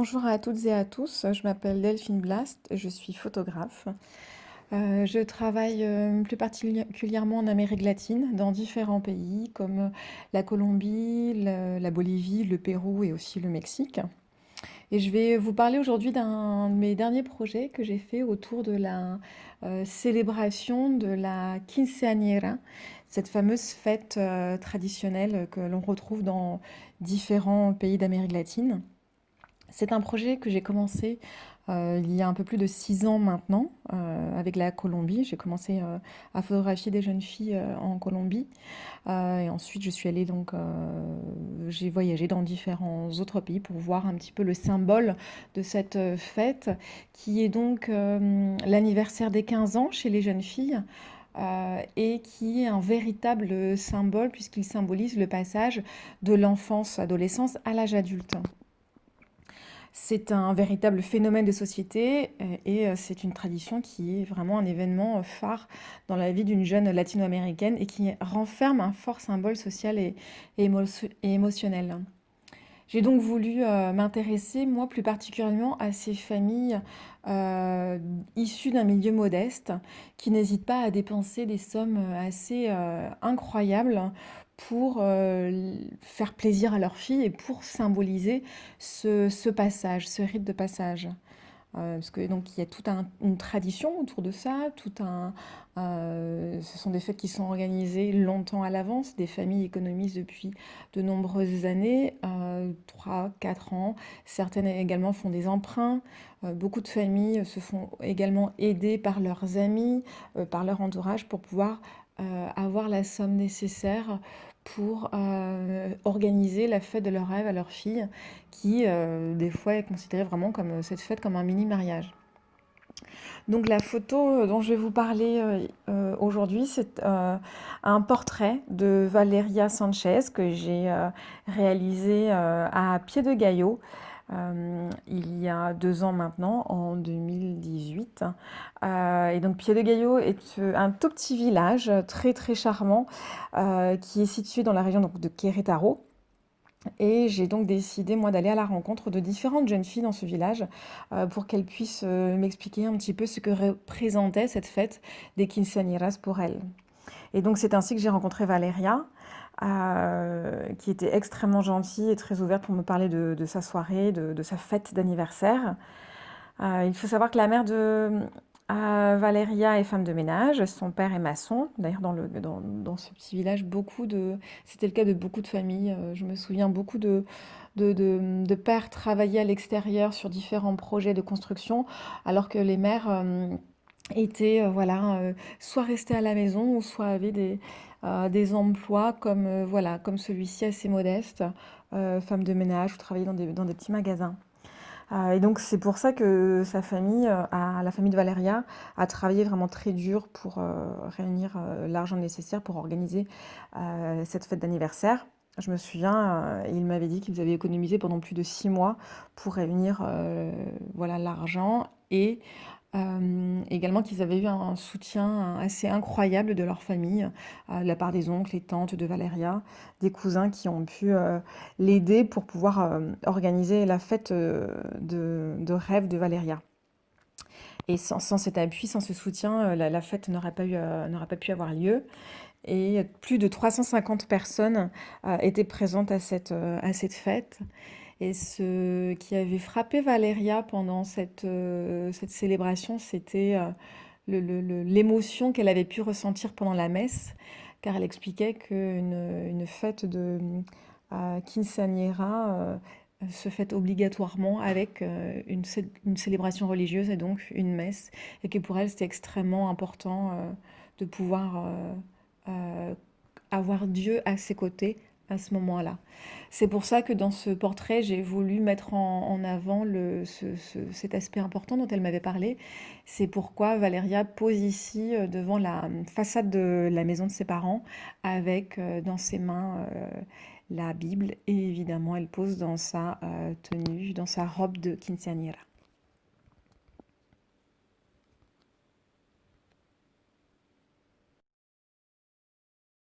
Bonjour à toutes et à tous, je m'appelle Delphine Blast, je suis photographe. Je travaille plus particulièrement en Amérique latine, dans différents pays comme la Colombie, la Bolivie, le Pérou et aussi le Mexique. Et je vais vous parler aujourd'hui d'un de mes derniers projets que j'ai fait autour de la célébration de la quinceañera, cette fameuse fête traditionnelle que l'on retrouve dans différents pays d'Amérique latine. C'est un projet que j'ai commencé il y a un peu plus de 6 ans maintenant avec la Colombie. J'ai commencé à photographier des jeunes filles en Colombie. Et ensuite, je suis allée j'ai voyagé dans différents autres pays pour voir un petit peu le symbole de cette fête qui est donc l'anniversaire des 15 ans chez les jeunes filles. Et qui est un véritable symbole puisqu'il symbolise le passage de l'enfance, adolescence à l'âge adulte. C'est un véritable phénomène de société et c'est une tradition qui est vraiment un événement phare dans la vie d'une jeune latino-américaine et qui renferme un fort symbole social et émotionnel. J'ai donc voulu m'intéresser, moi plus particulièrement, à ces familles euh, issues d'un milieu modeste qui n'hésitent pas à dépenser des sommes assez incroyables pour faire plaisir à leurs filles et pour symboliser ce passage, ce rite de passage. Parce que donc il y a toute une tradition autour de ça, ce sont des fêtes qui sont organisées longtemps à l'avance, des familles économisent depuis de nombreuses années, 3, 4 ans. Certaines également font des emprunts. Beaucoup de familles se font également aider par leurs amis, par leur entourage pour pouvoir avoir la somme nécessaire pour organiser la fête de leur rêve à leur fille qui, des fois, est considérée vraiment comme cette fête comme un mini mariage. Donc la photo dont je vais vous parler aujourd'hui, c'est un portrait de Valeria Sanchez que j'ai réalisé à Pied de Gaillot il y a 2 ans maintenant, en 2018. Et donc Pied de Gaillot est un tout petit village très très charmant qui est situé dans la région donc, de Querétaro. Et j'ai donc décidé, moi, d'aller à la rencontre de différentes jeunes filles dans ce village pour qu'elles puissent m'expliquer un petit peu ce que représentait cette fête des quinceañeras pour elles. Et donc, c'est ainsi que j'ai rencontré Valeria, qui était extrêmement gentille et très ouverte pour me parler de sa soirée, de sa fête d'anniversaire. Il faut savoir que la mère de Valeria est femme de ménage, son père est maçon. D'ailleurs, dans ce petit village, c'était le cas de beaucoup de familles. Je me souviens beaucoup de pères travaillaient à l'extérieur sur différents projets de construction, alors que les mères étaient voilà, soit restées à la maison ou soit avaient des emplois comme celui-ci assez modeste, femme de ménage ou travaillaient dans des petits magasins. Et donc c'est pour ça que la famille de Valeria, a travaillé vraiment très dur pour réunir l'argent nécessaire pour organiser cette fête d'anniversaire. Je me souviens, il m'avait dit qu'ils avaient économisé pendant plus de 6 mois pour réunir voilà, l'argent et également qu'ils avaient eu un soutien assez incroyable de leur famille, de la part des oncles et tantes de Valeria, des cousins qui ont pu l'aider pour pouvoir organiser la fête de rêve de Valeria. Et sans cet appui, sans ce soutien, la fête n'aurait pas pu avoir lieu. Et plus de 350 personnes étaient présentes à cette fête. Et ce qui avait frappé Valéria pendant cette célébration, c'était l'émotion qu'elle avait pu ressentir pendant la messe, car elle expliquait qu'une fête de quinceañera se fête obligatoirement avec une célébration religieuse et donc une messe, et que pour elle c'était extrêmement important de pouvoir euh, avoir Dieu à ses côtés à ce moment-là. C'est pour ça que dans ce portrait, j'ai voulu mettre en avant cet aspect important dont elle m'avait parlé. C'est pourquoi Valéria pose ici devant la façade de la maison de ses parents avec dans ses mains la Bible et évidemment elle pose dans sa tenue, dans sa robe de quinceañera.